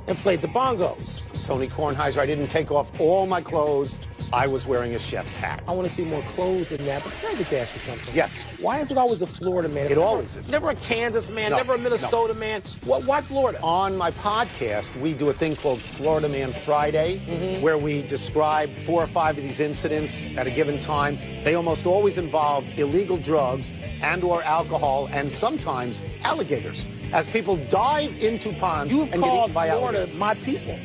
and played the bongos. Tony Kornheiser, I didn't take off all my clothes. I was wearing a chef's hat. I want to see more clothes than that, but can I just ask you something? Yes. Why is it always a Florida man? It always is. Never a Kansas man, No, never a Minnesota man. Why Florida? On my podcast, we do a thing called Florida Man Friday, where we describe 4 or 5 of these incidents at a given time. They almost always involve illegal drugs and or alcohol and sometimes alligators, as people dive into ponds You've and get called eaten by Florida alligators. my people.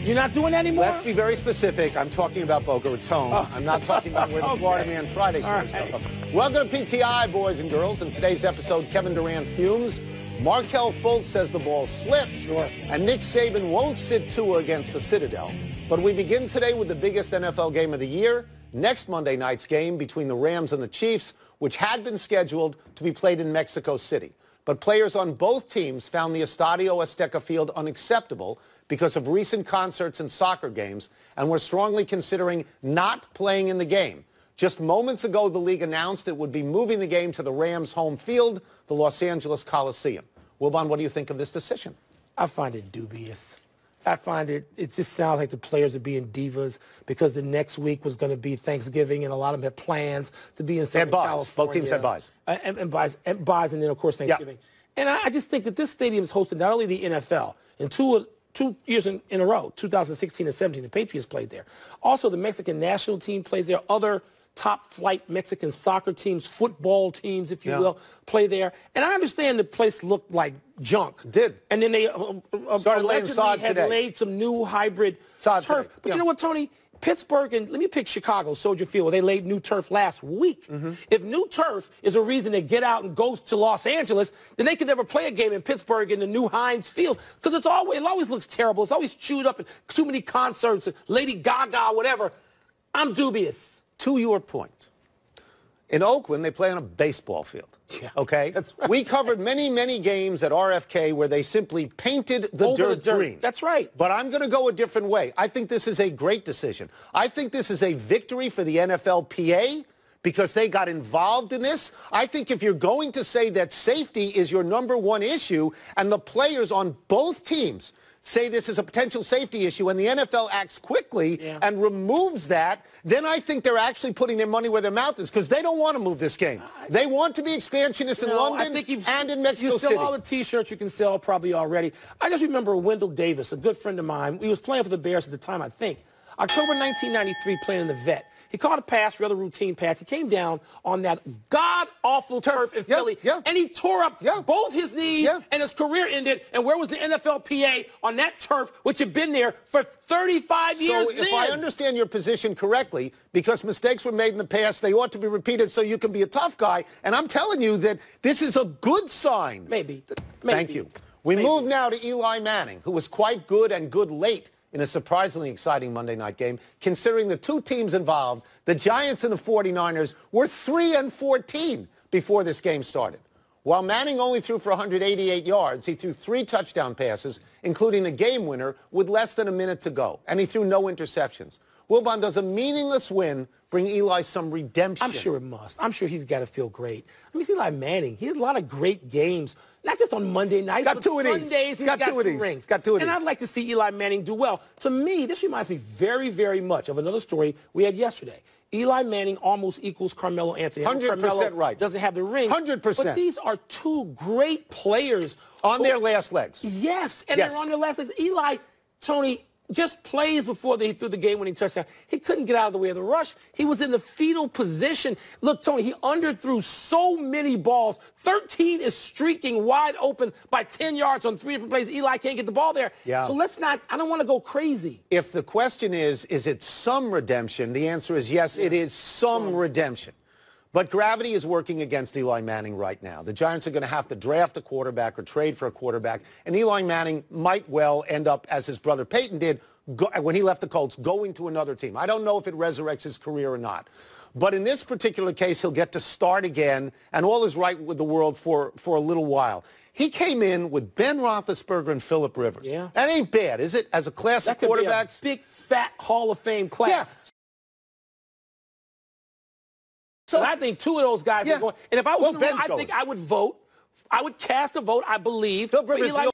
You're not doing that anymore? Let's be very specific. I'm talking about Boca Raton. Oh. I'm not talking about where the Florida Man Friday stories come from. Welcome to PTI, boys and girls. In today's episode, Kevin Durant fumes. Markelle Fultz says the ball slipped. Sure. And Nick Saban won't sit Tua against the Citadel. But we begin today with the biggest NFL game of the year, next Monday night's game between the Rams and the Chiefs, which had been scheduled to be played in Mexico City. But players on both teams found the Estadio Azteca field unacceptable because of recent concerts and soccer games, and were strongly considering not playing in the game. Just moments ago, the league announced it would be moving the game to the Rams' home field, the Los Angeles Coliseum. Wilbon, what do you think of this decision? I find it dubious. I find it just sounds like the players are being divas because the next week was going to be Thanksgiving, and a lot of them had plans to be in Southern California. Both teams had buys. And buys, and then, of course, Thanksgiving. Yeah. And I just think that this stadium is hosting not only the NFL, and two years in a row, 2016 and 17, the Patriots played there. Also, the Mexican national team plays there. Other top-flight Mexican soccer teams, football teams, if you will, play there. And I understand the place looked like junk. It did. And then they allegedly had laid some new hybrid turf. Today. But you know what, Tony? Pittsburgh and let me pick Chicago, Soldier Field, where they laid new turf last week. If new turf is a reason to get out and go to Los Angeles, then they could never play a game in Pittsburgh in the new Heinz Field because it always looks terrible. It's always chewed up and too many concerts and Lady Gaga, whatever. I'm dubious. To your point, in Oakland, they play on a baseball field. Yeah, okay? that's right. We covered many, many games at RFK where they simply painted the dirt green. That's right. But I'm going to go a different way. I think this is a great decision. I think this is a victory for the NFLPA because they got involved in this. I think if you're going to say that safety is your number one issue and the players on both teams say this is a potential safety issue and the NFL acts quickly and removes that, then I think they're actually putting their money where their mouth is because they don't want to move this game. They want to be expansionist in London and in Mexico City. You sell all the T-shirts you can sell probably already. I just remember Wendell Davis, a good friend of mine. He was playing for the Bears at the time, I think. October 1993, playing in the Vet. He caught a pass, rather routine pass. He came down on that god-awful turf in Philly, and he tore up both his knees, and his career ended. And where was the NFLPA on that turf, which had been there for 35 years So if I understand your position correctly, because mistakes were made in the past, they ought to be repeated so you can be a tough guy. And I'm telling you that this is a good sign. Maybe. Thank you. We move now to Eli Manning, who was quite good and good late in a surprisingly exciting Monday night game, considering the two teams involved, the Giants and the 49ers, were 3-14 before this game started. While Manning only threw for 188 yards, he threw 3 touchdown passes, including a game winner, with less than a minute to go, and he threw no interceptions. Wilbon, does a meaningless win bring Eli some redemption? I'm sure it must. I'm sure he's got to feel great. I mean, Eli Manning, he had a lot of great games, not just on Monday nights, but Sundays. He's got 2 rings. Got 2 of these. And I'd like to see Eli Manning do well. To me, this reminds me very, very much of another story we had yesterday. Eli Manning almost equals Carmelo Anthony. 100% right. Doesn't have the ring. 100%. But these are 2 great players. On their last legs. Yes, and they're on their last legs. Eli, Tony, just plays before he threw the game-winning touchdown. He couldn't get out of the way of the rush. He was in the fetal position. Look, Tony, he underthrew so many balls. 13 is streaking wide open by 10 yards on 3 different plays. Eli can't get the ball there. Yeah. So let's not, I don't want to go crazy. If the question is it some redemption, the answer is yes, it is some redemption. But gravity is working against Eli Manning right now. The Giants are going to have to draft a quarterback or trade for a quarterback, and Eli Manning might well end up, as his brother Peyton did when he left the Colts, going to another team. I don't know if it resurrects his career or not. But in this particular case, he'll get to start again, and all is right with the world for a little while. He came in with Ben Roethlisberger and Phillip Rivers. Yeah. That ain't bad, is it, as a class of quarterbacks? Be a big, fat Hall of Fame class. Yeah. So I think 2 of those guys are going. And if I was I think I would vote. I would cast a vote, I believe, for Eli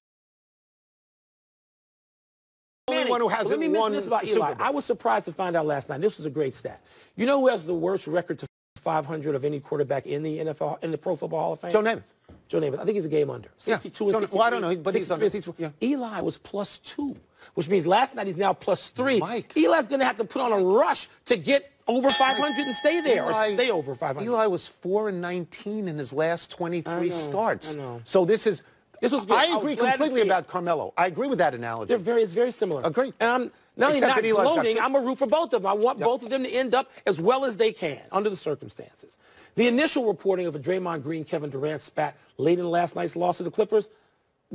one who hasn't Let me mention won this about Super Eli. Bowl. I was surprised to find out last night. This was a great stat. You know who has the worst record to 500 of any quarterback in the NFL, in the Pro Football Hall of Fame? Joe Namath. Joe Namath. I think he's a game under. 62 and 63. Well, I don't know, but he's under. Yeah. Eli was +2, which means last night he's now +3. Mike. Eli's going to have to put on a rush to get over 500 and stay there, or stay over 500. Eli was 4-19 in his last 23 starts. I know. So this was good. I agree completely about Carmelo. I agree with that analogy. It's very similar. Agree. And I'm not only not gloating, I'm a root for both of them. I want both of them to end up as well as they can under the circumstances. The initial reporting of a Draymond Green-Kevin Durant spat late in last night's loss to the Clippers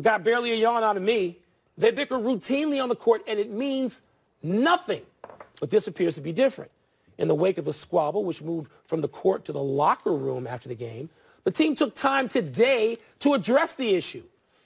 got barely a yawn out of me. They bicker routinely on the court, and it means nothing. But this appears to be different. In the wake of the squabble, which moved from the court to the locker room after the game, the team took time today to address the issue.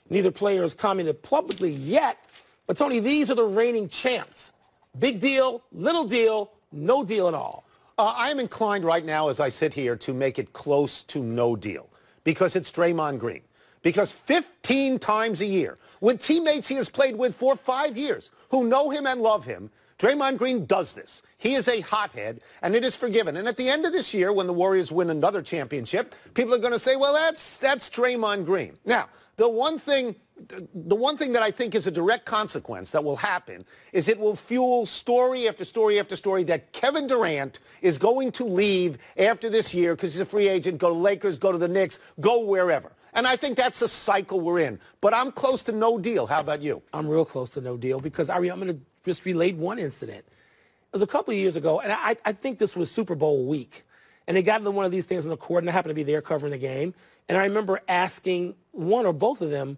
Neither player has commented publicly yet, but Tony, these are the reigning champs. Big deal, little deal, no deal at all. I am inclined right now, as I sit here, to make it close to no deal because it's Draymond Green. Because 15 times a year, with teammates he has played with for 5 years who know him and love him, Draymond Green does this. He is a hothead, and it is forgiven. And at the end of this year, when the Warriors win another championship, people are going to say, well, that's Draymond Green. Now, the one thing that I think is a direct consequence that will happen is it will fuel story after story after story that Kevin Durant is going to leave after this year because he's a free agent, go to Lakers, go to the Knicks, go wherever. And I think that's the cycle we're in. But I'm close to no deal. How about you? I'm real close to no deal because I'm going to just relate one incident. It was a couple of years ago, and I think this was Super Bowl week. And they got into one of these things on the court, and I happened to be there covering the game. And I remember asking one or both of them,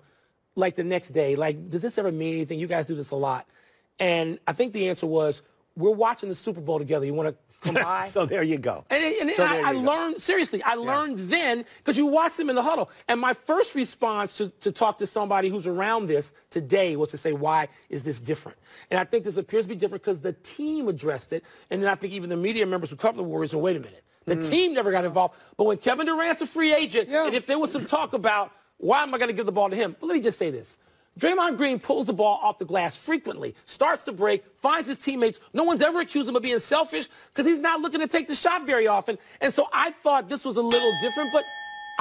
like the next day, like, does this ever mean anything? You guys do this a lot. And I think the answer was, we're watching the Super Bowl together. You want to come by? So there you go. And I learned, seriously, I learned then, because you watch them in the huddle. And my first response to talk to somebody who's around this today was to say, why is this different? And I think this appears to be different because the team addressed it. And then I think even the media members who cover the Warriors said, wait a minute. The team never got involved. But when Kevin Durant's a free agent, and if there was some talk about, why am I going to give the ball to him? But let me just say this. Draymond Green pulls the ball off the glass frequently, starts to break, finds his teammates. No one's ever accused him of being selfish because he's not looking to take the shot very often. And so I thought this was a little different, but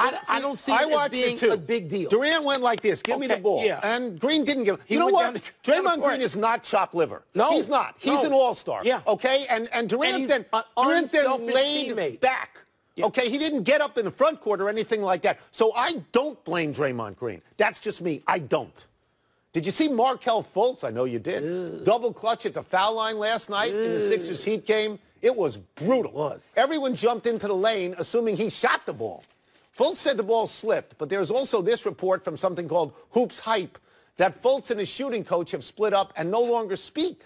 I don't see it as being a big deal. Durant went like this, give me the ball. Yeah. And Green didn't give it. You know what? Draymond Green is not chopped liver. No. He's not. He's an all-star. Yeah. Okay? And Durant then laid back. Yeah. Okay, he didn't get up in the front court or anything like that. So I don't blame Draymond Green. That's just me. I don't. Did you see Markelle Fultz? I know you did. Double clutch at the foul line last night in the Sixers Heat game. It was brutal. It was. Everyone jumped into the lane assuming he shot the ball. Fultz said the ball slipped, but there's also this report from something called Hoops Hype that Fultz and his shooting coach have split up and no longer speak.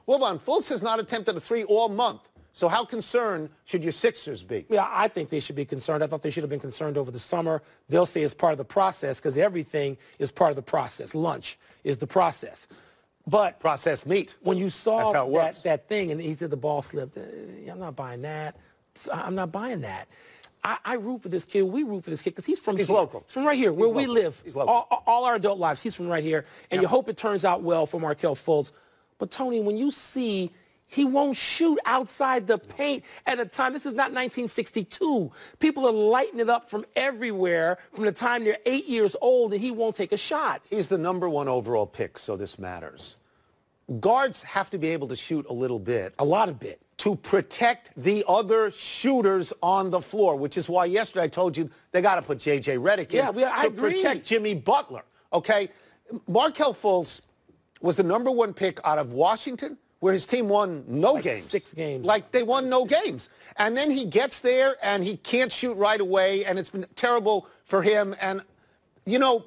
Wilbon, Fultz has not attempted a three all month. So how concerned should your Sixers be? Yeah, I think they should be concerned. I thought they should have been concerned over the summer. They'll say it's part of the process because everything is part of the process. Lunch is the process. But processed meat. When you saw that thing and he said the ball slipped, I'm not buying that. I'm not buying that. I root for this kid. We root for this kid because he's from here. Local. He's from right here where we live. He's local. All our adult lives, he's from right here. And you hope it turns out well for Markelle Fultz. But, Tony, when you see he won't shoot outside the paint at a time. This is not 1962. People are lighting it up from everywhere from the time they're 8 years old, and he won't take a shot. He's the #1 overall pick, so this matters. Guards have to be able to shoot a little bit. A lot of bit. To protect the other shooters on the floor, which is why yesterday I told you they got to put J.J. Redick in I to agree. protect Jimmy Butler, okay? Markelle Fultz was the #1 pick out of Washington, where his team won no games. 6 games. Like they won no games. And then he gets there and he can't shoot right away, and it's been terrible for him. And, you know,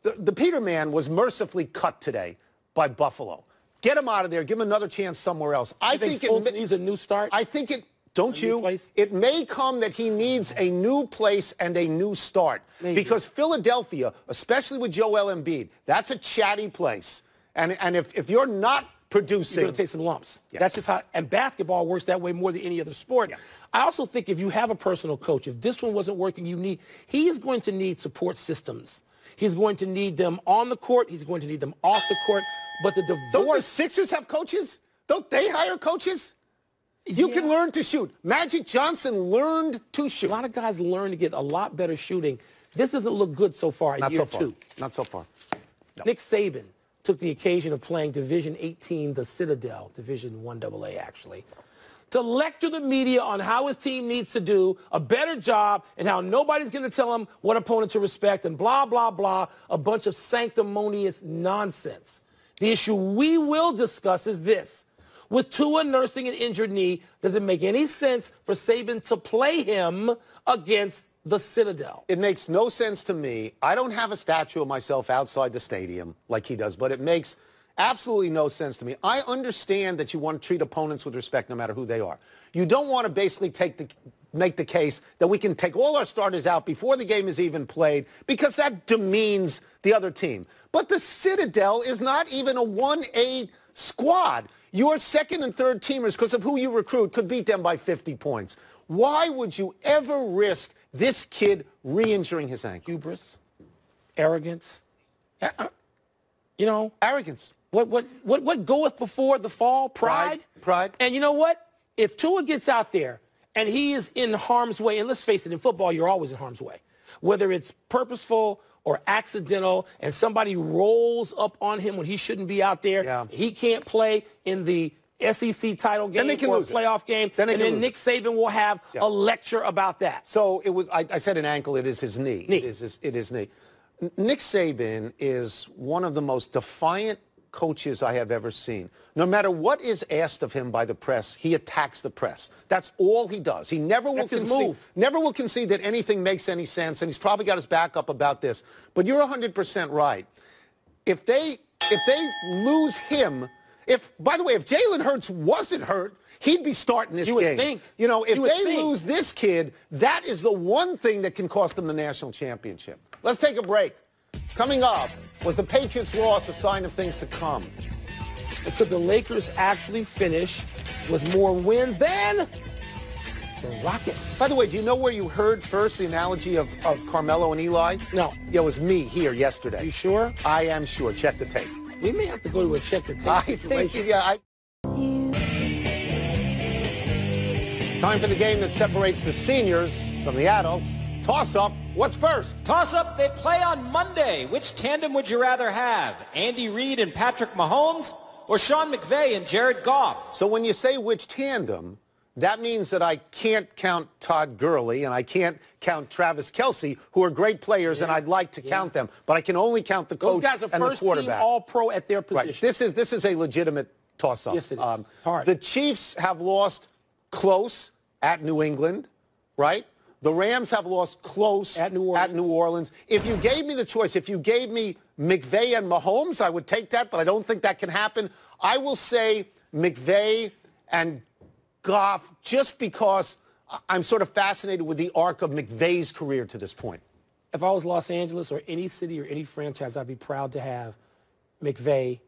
the Peterman was mercifully cut today by Buffalo. Get him out of there. Give him another chance somewhere else. I think Fultz needs a new start. I think it, don't you? It may come that he needs a new place and a new start. Maybe. Because Philadelphia, especially with Joel Embiid, that's a chatty place. And if you're not producing, you're going to take some lumps. Yeah. That's just how, and basketball works that way more than any other sport. Yeah. I also think if you have a personal coach, if this one wasn't working, he is going to need support systems. He's going to need them on the court. He's going to need them off the court. But the divorce... Don't the Sixers have coaches? Don't they hire coaches? You can learn to shoot. Magic Johnson learned to shoot. A lot of guys learn to get a lot better shooting. This doesn't look good so far in year two. Not so far. No. Nick Saban took the occasion of playing Division 18, the Citadel, Division 1AA actually, to lecture the media on how his team needs to do a better job and how nobody's going to tell him what opponent to respect and blah, blah, blah, a bunch of sanctimonious nonsense. The issue we will discuss is this. With Tua nursing an injured knee, does it make any sense for Saban to play him against the Citadel? It makes no sense to me. I don't have a statue of myself outside the stadium like he does, but it makes absolutely no sense to me. I understand that you want to treat opponents with respect no matter who they are. You don't want to basically make the case that we can take all our starters out before the game is even played because that demeans the other team. But the Citadel is not even a 1A squad. Your second and third teamers, because of who you recruit, could beat them by 50 points. Why would you ever risk this kid re-injuring his ankle? Hubris, arrogance, you know. Arrogance. What goeth before the fall? Pride. Pride. And you know what? If Tua gets out there and he is in harm's way, and let's face it, in football, you're always in harm's way, whether it's purposeful or accidental, and somebody or up on him when he shouldn't be out there, he can't play in the SEC title game or playoff game, and then Nick Saban will have a lecture about that. So it was. I said an ankle. It is his knee. It is knee. Nick Saban is one of the most defiant coaches I have ever seen. No matter what is asked of him by the press, he attacks the press. That's all he does. He never will concede that anything makes any sense, and he's probably got his back up about this. But you're 100% right. If they lose him, by the way, if Jalen Hurts wasn't hurt, he'd be starting this game. You would think. You know, if they lose this kid, that is the one thing that can cost them the national championship. Let's take a break. Coming up, was the Patriots' loss a sign of things to come? Could the Lakers actually finish with more wins than the Rockets? By the way, do you know where you heard first the analogy of Carmelo and Eli? No. Yeah, it was me here yesterday. You sure? I am sure. Check the tape. We may have to go to a check the tape. Time for the game that separates the seniors from the adults. Toss-up. What's first? Toss-up, they play on Monday. Which tandem would you rather have? Andy Reid and Patrick Mahomes or Sean McVay and Jared Goff? So when you say which tandem, that means that I can't count Todd Gurley and I can't count Travis Kelce, who are great players, and I'd like to count them. But I can only count the coach and the quarterback. Those guys are first-team All-Pro at their position. Right. This is a legitimate toss-up. Yes, it is. Hard. The Chiefs have lost close at New England, right? The Rams have lost close at New Orleans. If you gave me the choice, if you gave me McVay and Mahomes, I would take that, but I don't think that can happen. I will say McVay and Goff just because I'm sort of fascinated with the arc of McVay's career to this point. If I was Los Angeles or any city or any franchise, I'd be proud to have McVay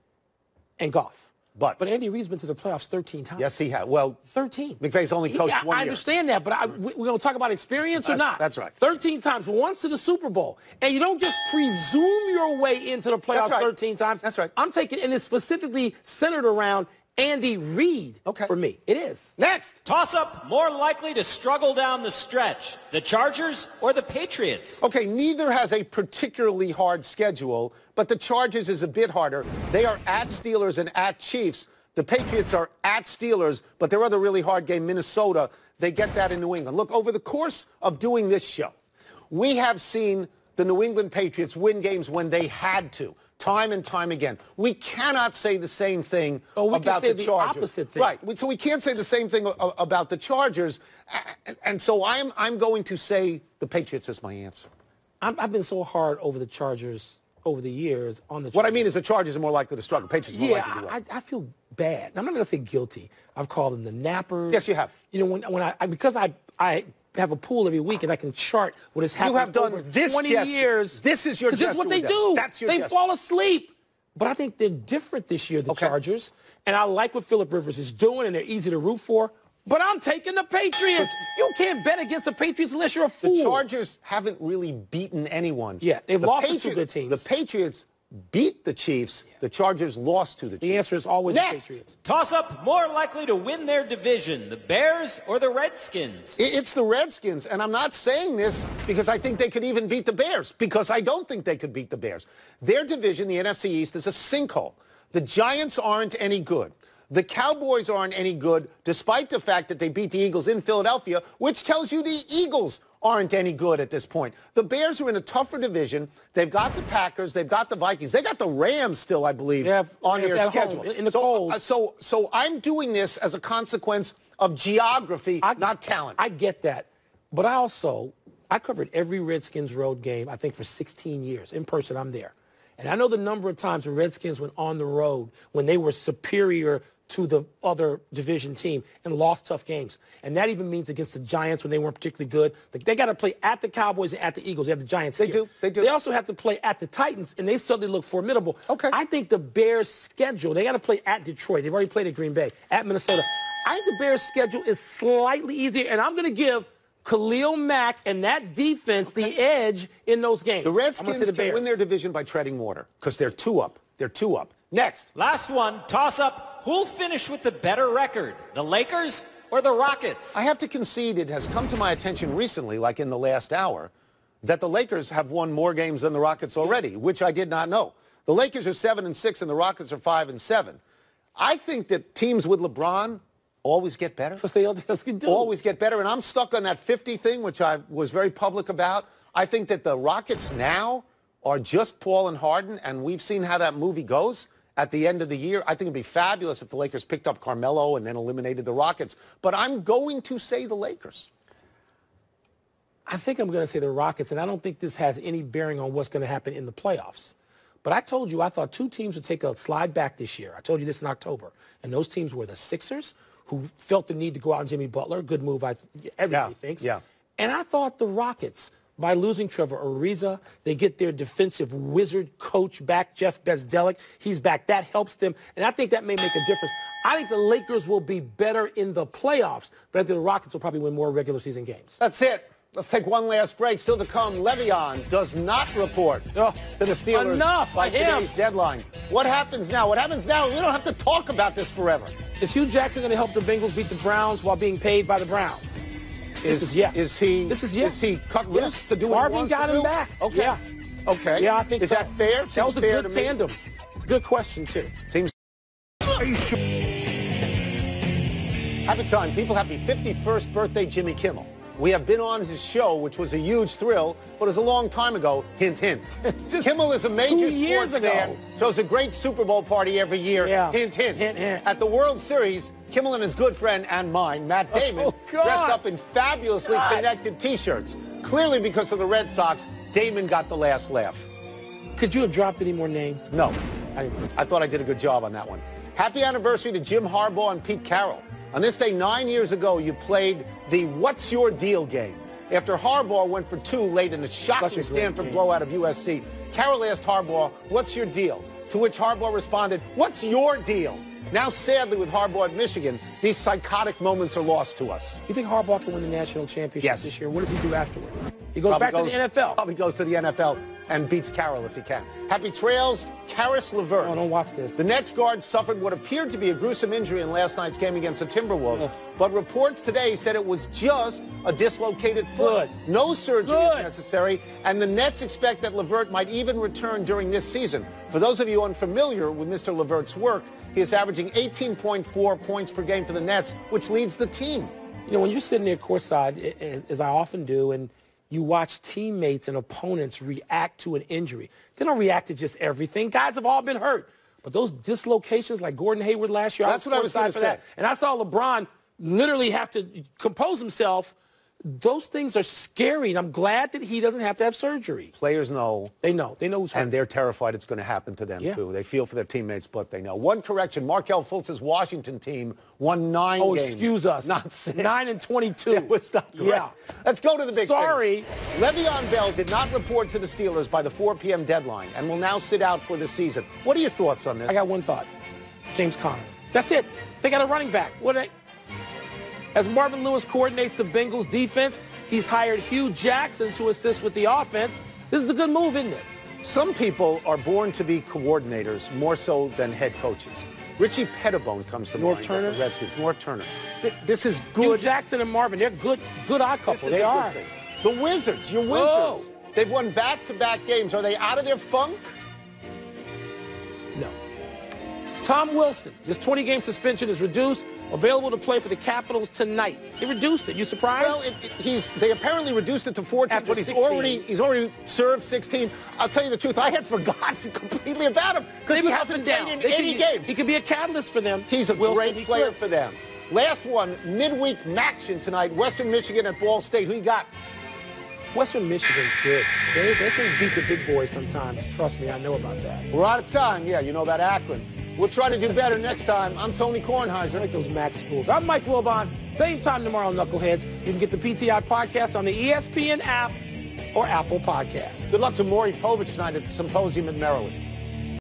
and Goff. But Andy Reid's been to the playoffs 13 times. Yes, he has. Well, 13. McVay's only coached 1 year. I understand that, but we're going to talk about experience or not. That's right. 13 times, once to the Super Bowl. And you don't just presume your way into the playoffs 13 times. That's right. I'm taking, and it's specifically centered around Andy Reid for me. It is. Next. Toss-up, more likely to struggle down the stretch, the Chargers or the Patriots? Okay, neither has a particularly hard schedule, but the Chargers is a bit harder. They are at Steelers and at Chiefs. The Patriots are at Steelers, but their other really hard game, Minnesota, they get that in New England. Look, over the course of doing this show, we have seen the New England Patriots win games when they had to. Time and time again. We cannot say the same thing about the Chargers. The opposite thing. Right. So we can't say the same thing about the Chargers. And so I'm going to say the Patriots is my answer. I've been so hard over the Chargers over the years on the Chargers. What I mean is the Chargers are more likely to struggle. Patriots are more likely to do well. I feel bad. I'm not going to say guilty. I've called them the nappers. Yes, you have. You know, because I have a pool every week and I can chart what has happened. You have done over this 20 years. This is your gesture. This is what they do. That's your They gesture. fall asleep. But I think they're different this year, the Chargers. And I like what Phillip Rivers is doing, and they're easy to root for. But I'm taking the Patriots. You can't bet against the Patriots unless you're a fool. The Chargers haven't really beaten anyone. Yeah, they've lost to two good teams. The Patriots beat the Chiefs. The Chargers lost to the Chiefs. The answer is always Next. the Patriots. Toss-up more likely to win their division, the Bears or the Redskins? It's the Redskins, and I'm not saying this because I think they could even beat the Bears, because I don't think they could beat the Bears. Their division, the NFC East, is a sinkhole. The Giants aren't any good. The Cowboys aren't any good, despite the fact that they beat the Eagles in Philadelphia, which tells you the Eagles aren't any good at this point. The Bears are in a tougher division. They've got the Packers. They've got the Vikings. They got the Rams still, I believe, on their schedule. In the cold. So I'm doing this as a consequence of geography, not talent. I get that. But I covered every Redskins road game, I think, for 16 years. In person, I'm there. And I know the number of times the Redskins went on the road when they were superior to the other division team and lost tough games. And that even means against the Giants when they weren't particularly good. They got to play at the Cowboys and at the Eagles. They have the Giants They do. They also have to play at the Titans, and they suddenly look formidable. Okay. I think the Bears' schedule, they got to play at Detroit. They've already played at Green Bay, at Minnesota. I think the Bears' schedule is slightly easier, and I'm going to give Khalil Mack and that defense the edge in those games. The Redskins can win their division by treading water because they're 2 up. They're 2 up. Next. Last one, toss-up. Who'll finish with the better record, the Lakers or the Rockets? I have to concede it has come to my attention recently, like in the last hour, that the Lakers have won more games than the Rockets already, which I did not know. The Lakers are 7-6 and the Rockets are 5-7. I think that teams with LeBron always get better. Because they do. Always get better. And I'm stuck on that 50 thing, which I was very public about. I think that the Rockets now are just Paul and Harden, and we've seen how that movie goes at the end of the year. I think it'd be fabulous if the Lakers picked up Carmelo and then eliminated the Rockets. But I'm going to say the Lakers. I think I'm going to say the Rockets, and I don't think this has any bearing on what's going to happen in the playoffs. But I told you I thought 2 teams would take a slide back this year. I told you this in October. And those teams were the Sixers, who felt the need to go out on Jimmy Butler. Good move, everybody thinks. Yeah. And I thought the Rockets, by losing Trevor Ariza, they get their defensive wizard coach back, Jeff Bezdelik. He's back. That helps them, and I think that may make a difference. I think the Lakers will be better in the playoffs, but I think the Rockets will probably win more regular season games. That's it. Let's take one last break. Still to come, Le'Veon does not report to the Steelers by today's deadline. What happens now? What happens now? We don't have to talk about this forever. Is Hugh Jackson going to help the Bengals beat the Browns while being paid by the Browns? Is he cut loose to do what he wants to do? Marvin got him back. Okay. Yeah. Okay. Yeah, I think so. Is that fair? That was a good tandem. It's a good question, too. Seems. Are you sure? Happy time. People, happy 51st birthday, Jimmy Kimmel. We have been on his show, which was a huge thrill, but it was a long time ago. Hint, hint. Kimmel is a major sports fan, throws a great Super Bowl party every year. Yeah. Hint, hint. Hint, hint. At the World Series, Kimmel and his good friend and mine, Matt Damon, dressed up in fabulously connected T-shirts. Clearly because of the Red Sox, Damon got the last laugh. Could you have dropped any more names? No. I didn't think so. I thought I did a good job on that one. Happy anniversary to Jim Harbaugh and Pete Carroll. On this day 9 years ago, you played the What's Your Deal game. After Harbaugh went for 2 late in a shocking Stanford blowout of USC, Carroll asked Harbaugh, "What's your deal?" To which Harbaugh responded, "What's your deal?" Now, sadly, with Harbaugh at Michigan, these psychotic moments are lost to us. You think Harbaugh can win the national championship this year? What does he do afterward? He goes back to the NFL. Probably goes to the NFL and beats Carroll if he can. Happy trails, Karis LeVert. Oh, don't watch this. The Nets guard suffered what appeared to be a gruesome injury in last night's game against the Timberwolves, but reports today said it was just a dislocated foot. No surgery is necessary, and the Nets expect that LeVert might even return during this season. For those of you unfamiliar with Mr. LeVert's work, he is averaging 18.4 points per game for the Nets, which leads the team. You know, when you're sitting there courtside, as I often do, and you watch teammates and opponents react to an injury, they don't react to just everything. Guys have all been hurt. But those dislocations like Gordon Hayward last year, that's what I was going to say. And I saw LeBron literally have to compose himself. Those things are scary, and I'm glad that he doesn't have to have surgery. Players know. They know. They know who's hurt. And they're terrified it's going to happen to them, too. They feel for their teammates, but they know. One correction, Markelle Fultz's Washington team won 9 games. Oh, excuse us. Not 6. 9-22. Yeah, was not correct. Yeah. Let's go to the big Sorry. thing. Le'Veon Bell did not report to the Steelers by the 4 p.m. deadline and will now sit out for the season. What are your thoughts on this? I got one thought. James Conner. That's it. They got a running back. As Marvin Lewis coordinates the Bengals defense, he's hired Hugh Jackson to assist with the offense. This is a good move, isn't it? Some people are born to be coordinators more so than head coaches. Richie Pettibone comes to mind. Turner? The Redskins. North Turner. This is good. Hugh Jackson and Marvin, they're good eye couple. They are. The Wizards, your Wizards. Whoa. They've won back-to-back games. Are they out of their funk? No. Tom Wilson, his 20-game suspension is reduced. Available to play for the Capitals tonight. He reduced it. You surprised? Well, they apparently reduced it to 14, After but he's 16. already served 16. I'll tell you the truth, I had forgotten completely about him because he hasn't played in 80 games. He could be a catalyst for them. He's a great player for them. Last one, midweek action tonight, Western Michigan at Ball State. Who you got? Western Michigan's good. They can beat the big boys sometimes. Trust me, I know about that. We're out of time. Yeah, you know about Akron. We'll try to do better next time. I'm Tony Kornheiser. I like those Mac schools. I'm Mike Wilbon. Same time tomorrow, Knuckleheads. You can get the PTI podcast on the ESPN app or Apple Podcasts. Good luck to Maury Povich tonight at the Symposium in Maryland.